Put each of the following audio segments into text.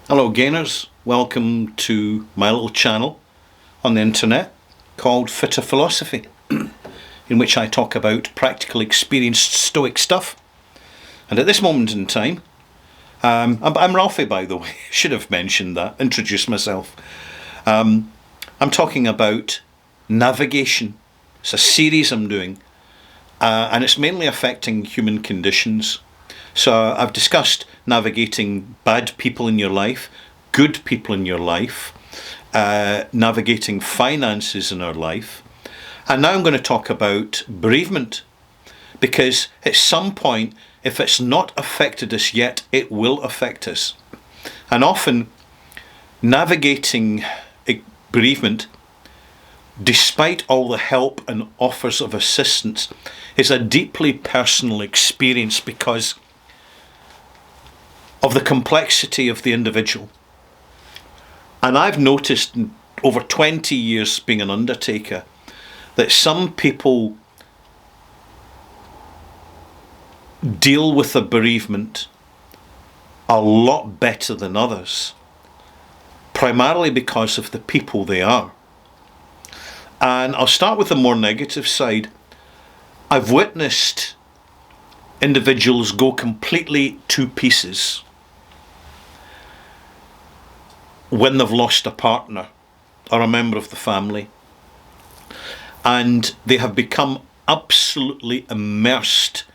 Hello gainers, welcome to my little channel on the internet called Fitter Philosophy, in which I talk about practical experienced stoic stuff. And at this moment in time, I'm Ralphie, by the way, should have mentioned that, introduced myself. I'm talking about navigation. It's a series I'm doing, and it's mainly affecting human conditions. So I've discussed navigating bad people in your life, good people in your life, navigating finances in our life. And now I'm going to talk about bereavement, because at some point, if it's not affected us yet, it will affect us. And often navigating bereavement, despite all the help and offers of assistance, is a deeply personal experience because of the complexity of the individual. And I've noticed in over 20 years being an undertaker that some people deal with a bereavement a lot better than others, primarily because of the people they are. And I'll start with the more negative side. I've witnessed individuals go completely to pieces when they've lost a partner or a member of the family, and they have become absolutely immersed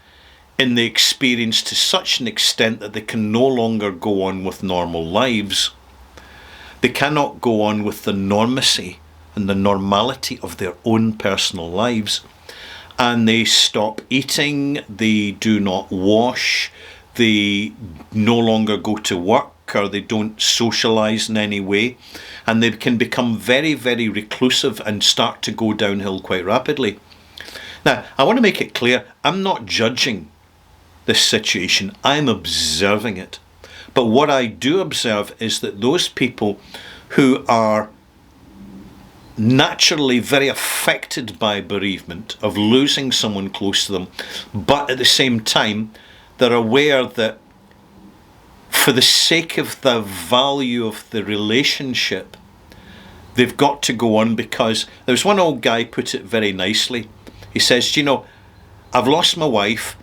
in the experience to such an extent that they can no longer go on with normal lives. They cannot go on with the normacy and the normality of their own personal lives, and they stop eating, they do not wash, they no longer go to work, or they don't socialise in any way, and they can become very, very reclusive and start to go downhill quite rapidly. Now, I want to make it clear, I'm not judging this situation, I'm observing it. But what I do observe is that those people who are naturally very affected by bereavement, of losing someone close to them, but at the same time, they're aware that for the sake of the value of the relationship, they've got to go on, because there was one old guy put it very nicely. He says, I've lost my wife,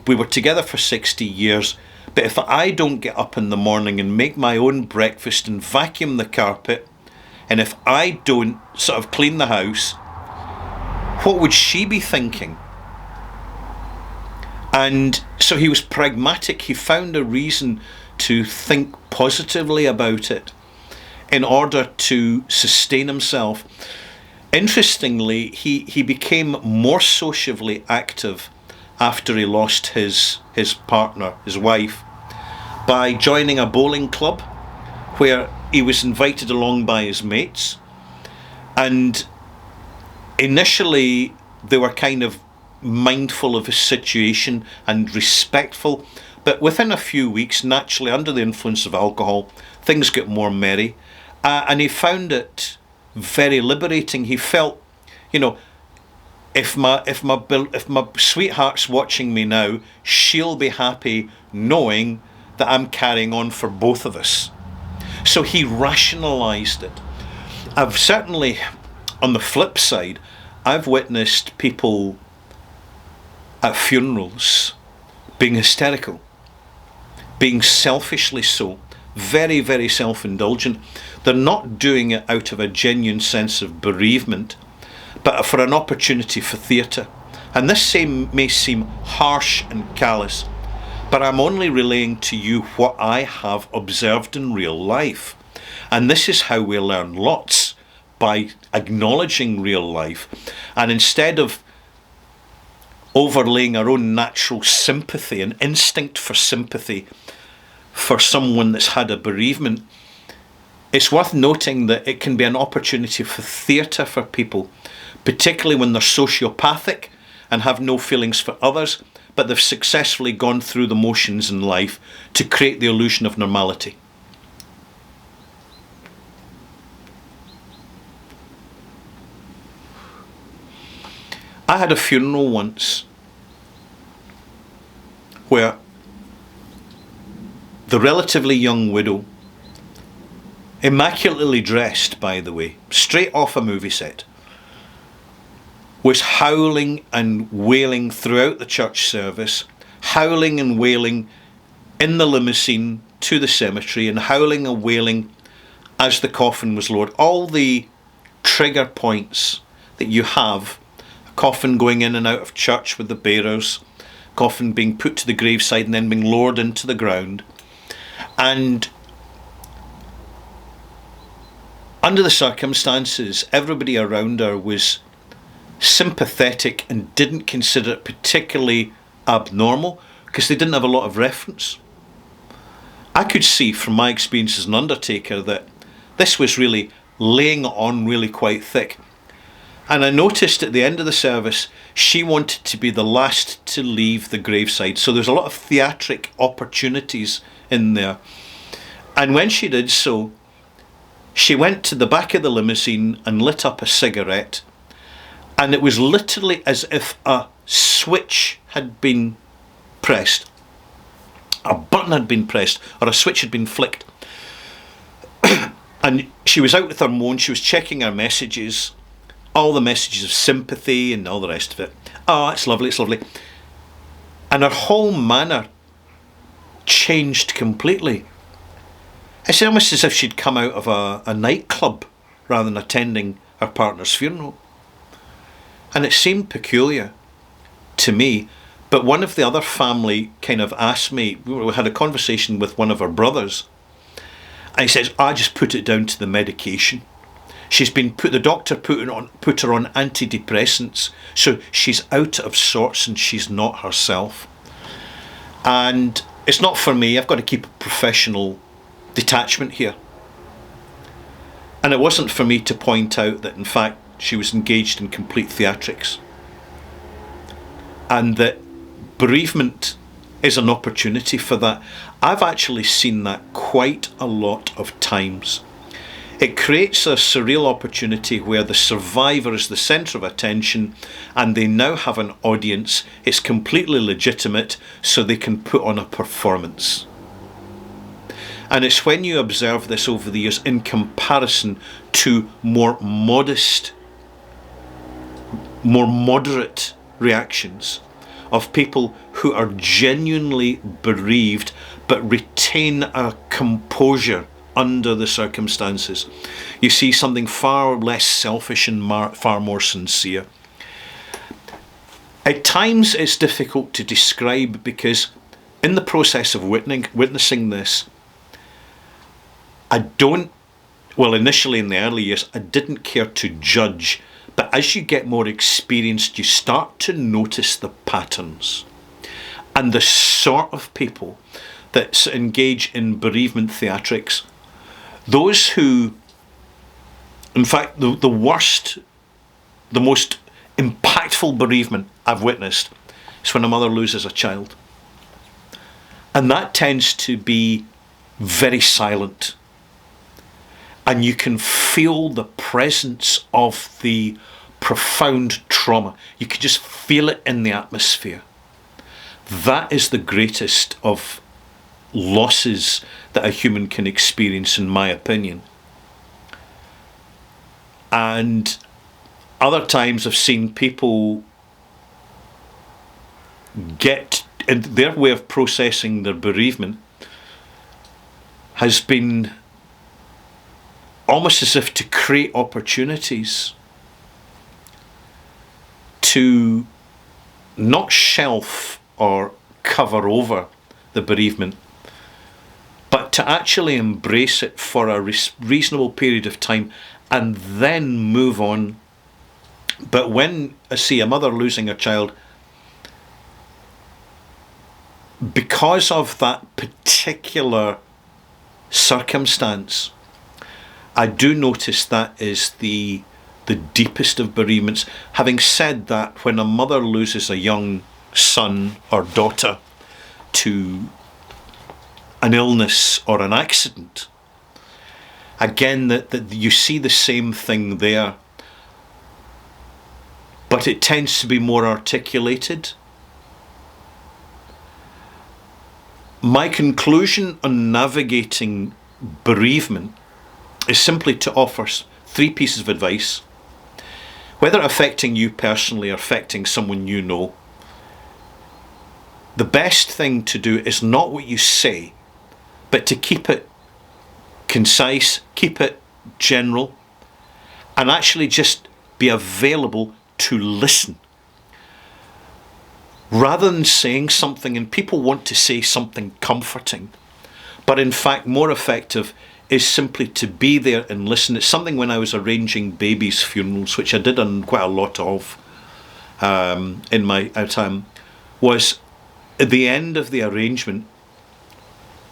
we were together for 60 years, but if I don't get up in the morning and make my own breakfast and vacuum the carpet, and if I don't sort of clean the house, what would she be thinking? And so he was pragmatic. He found a reason to think positively about it in order to sustain himself. Interestingly, he became more socially active after he lost his partner, his wife, by joining a bowling club where he was invited along by his mates. And initially they were kind of mindful of his situation and respectful, but within a few weeks, naturally under the influence of alcohol, things get more merry, and he found it very liberating. He felt, if my sweetheart's watching me now, she'll be happy knowing that I'm carrying on for both of us. So he rationalised it. I've certainly, on the flip side, I've witnessed people at funerals being hysterical, being selfishly so, very, very self-indulgent. They're not doing it out of a genuine sense of bereavement, but for an opportunity for theatre. And this may seem harsh and callous, but I'm only relaying to you what I have observed in real life. And this is how we learn lots, by acknowledging real life. And instead of overlaying our own natural sympathy and instinct for sympathy for someone that's had a bereavement, it's worth noting that it can be an opportunity for theatre for people, particularly when they're sociopathic and have no feelings for others, but they've successfully gone through the motions in life to create the illusion of normality. I had a funeral once where the relatively young widow immaculately dressed, by the way, straight off a movie set, was howling and wailing throughout the church service, howling and wailing in the limousine to the cemetery, and howling and wailing as the coffin was lowered. All the trigger points that you have: a coffin going in and out of church with the bearers, coffin being put to the graveside and then being lowered into the ground. And under the circumstances, everybody around her was sympathetic and didn't consider it particularly abnormal because they didn't have a lot of reference. I could see from my experience as an undertaker that this was really laying it on really quite thick. And I noticed at the end of the service, she wanted to be the last to leave the graveside. So there's a lot of theatric opportunities in there. And when she did so, she went to the back of the limousine and lit up a cigarette. And it was literally as if a switch had been pressed. A button had been pressed, or a switch had been flicked. And she was out with her moan, she was checking her messages, all the messages of sympathy and all the rest of it. Oh, it's lovely, it's lovely. And her whole manner changed completely. It's almost as if she'd come out of a nightclub rather than attending her partner's funeral. And it seemed peculiar to me. But one of the other family kind of asked me, we had a conversation with one of her brothers, and he says, I just put it down to the medication. She's been the doctor put her on antidepressants, so she's out of sorts and she's not herself. And it's not for me. I've got to keep a professional detachment here. And it wasn't for me to point out that, in fact, she was engaged in complete theatrics. And that bereavement is an opportunity for that. I've actually seen that quite a lot of times. It creates a surreal opportunity where the survivor is the centre of attention and they now have an audience. It's completely legitimate, so they can put on a performance. And it's when you observe this over the years in comparison to more modest, more moderate reactions of people who are genuinely bereaved but retain a composure under the circumstances. You see something far less selfish and far more sincere. At times it's difficult to describe because in the process of witnessing this, initially in the early years, I didn't care to judge. But as you get more experienced, you start to notice the patterns and the sort of people that engage in bereavement theatrics. Those who, in fact, the worst, the most impactful bereavement I've witnessed is when a mother loses a child. And that tends to be very silent. And you can feel the presence of the profound trauma. You can just feel it in the atmosphere. That is the greatest of losses that a human can experience, in my opinion. And other times I've seen people get, in their way of processing their bereavement has been almost as if to create opportunities to not shelf or cover over the bereavement, but to actually embrace it for a reasonable period of time and then move on. But when I see a mother losing a child, because of that particular circumstance, I do notice that is the deepest of bereavements. Having said that, when a mother loses a young son or daughter to an illness or an accident, again, that you see the same thing there, but it tends to be more articulated. My conclusion on navigating bereavement is simply to offer 3 pieces of advice, whether affecting you personally or affecting someone you know. The best thing to do is not what you say, but to keep it concise, keep it general, and actually just be available to listen. Rather than saying something, and people want to say something comforting, but in fact more effective is simply to be there and listen. It's something when I was arranging babies' funerals, which I did quite a lot of in my time, was at the end of the arrangement,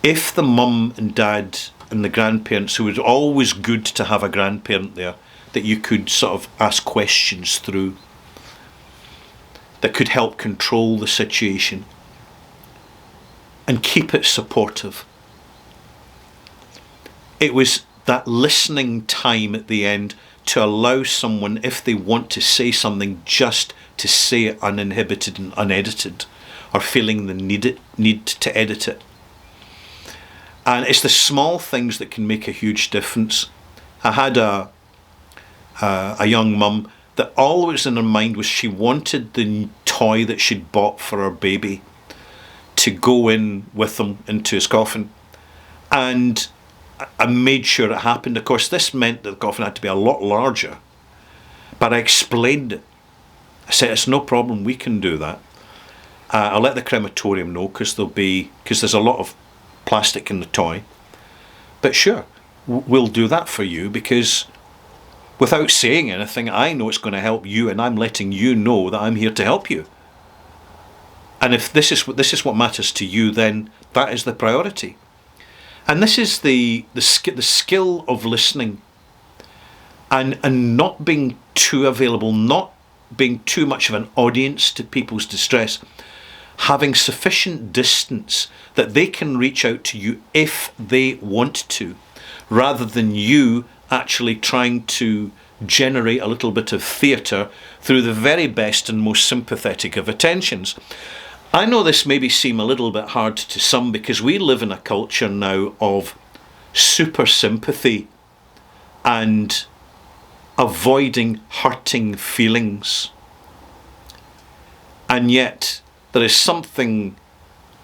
if the mum and dad and the grandparents, who was always good to have a grandparent there that you could sort of ask questions through, that could help control the situation and keep it supportive. It was that listening time at the end to allow someone, if they want to say something, just to say it uninhibited and unedited, or feeling the need to edit it. And it's the small things that can make a huge difference. I had a young mum that always in her mind was she wanted the toy that she'd bought for her baby to go in with him into his coffin. And I made sure it happened. Of course, this meant that the coffin had to be a lot larger. But I explained it. I said, it's no problem, we can do that. I'll let the crematorium know because there's a lot of plastic in the toy. But sure, we'll do that for you, because without saying anything, I know it's going to help you, and I'm letting you know that I'm here to help you. And if this is what matters to you, then that is the priority. And this is the skill of listening, and not being too available, not being too much of an audience to people's distress, having sufficient distance that they can reach out to you if they want to, rather than you actually trying to generate a little bit of theatre through the very best and most sympathetic of attentions. I know this maybe seem a little bit hard to some, because we live in a culture now of super sympathy and avoiding hurting feelings. And yet there is something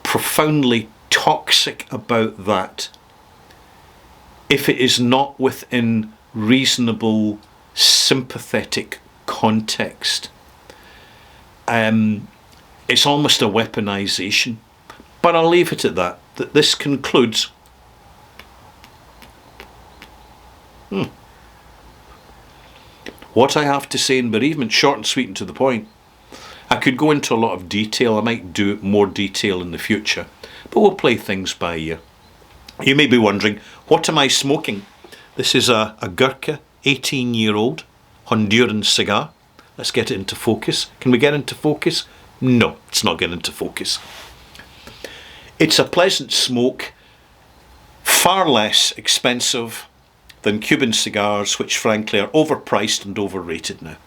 profoundly toxic about that if it is not within reasonable sympathetic context. It's almost a weaponization. But I'll leave it at that. That this concludes what I have to say in bereavement, short and sweet and to the point. I could go into a lot of detail. I might do more detail in the future, but we'll play things by ear. You may be wondering, what am I smoking? This is a Gurkha 18-year-old Honduran cigar. Let's get it into focus. Can we get into focus? No, it's not getting into focus. It's a pleasant smoke, far less expensive than Cuban cigars, which frankly are overpriced and overrated now.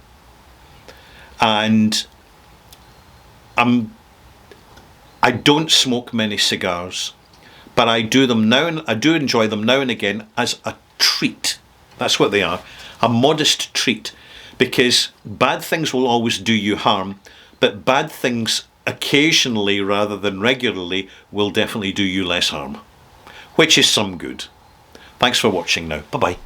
And I don't smoke many cigars, but I do enjoy them now and again as a treat. That's what they are, a modest treat, because bad things will always do you harm, but bad things occasionally rather than regularly will definitely do you less harm, which is some good. Thanks for watching now. Bye-bye.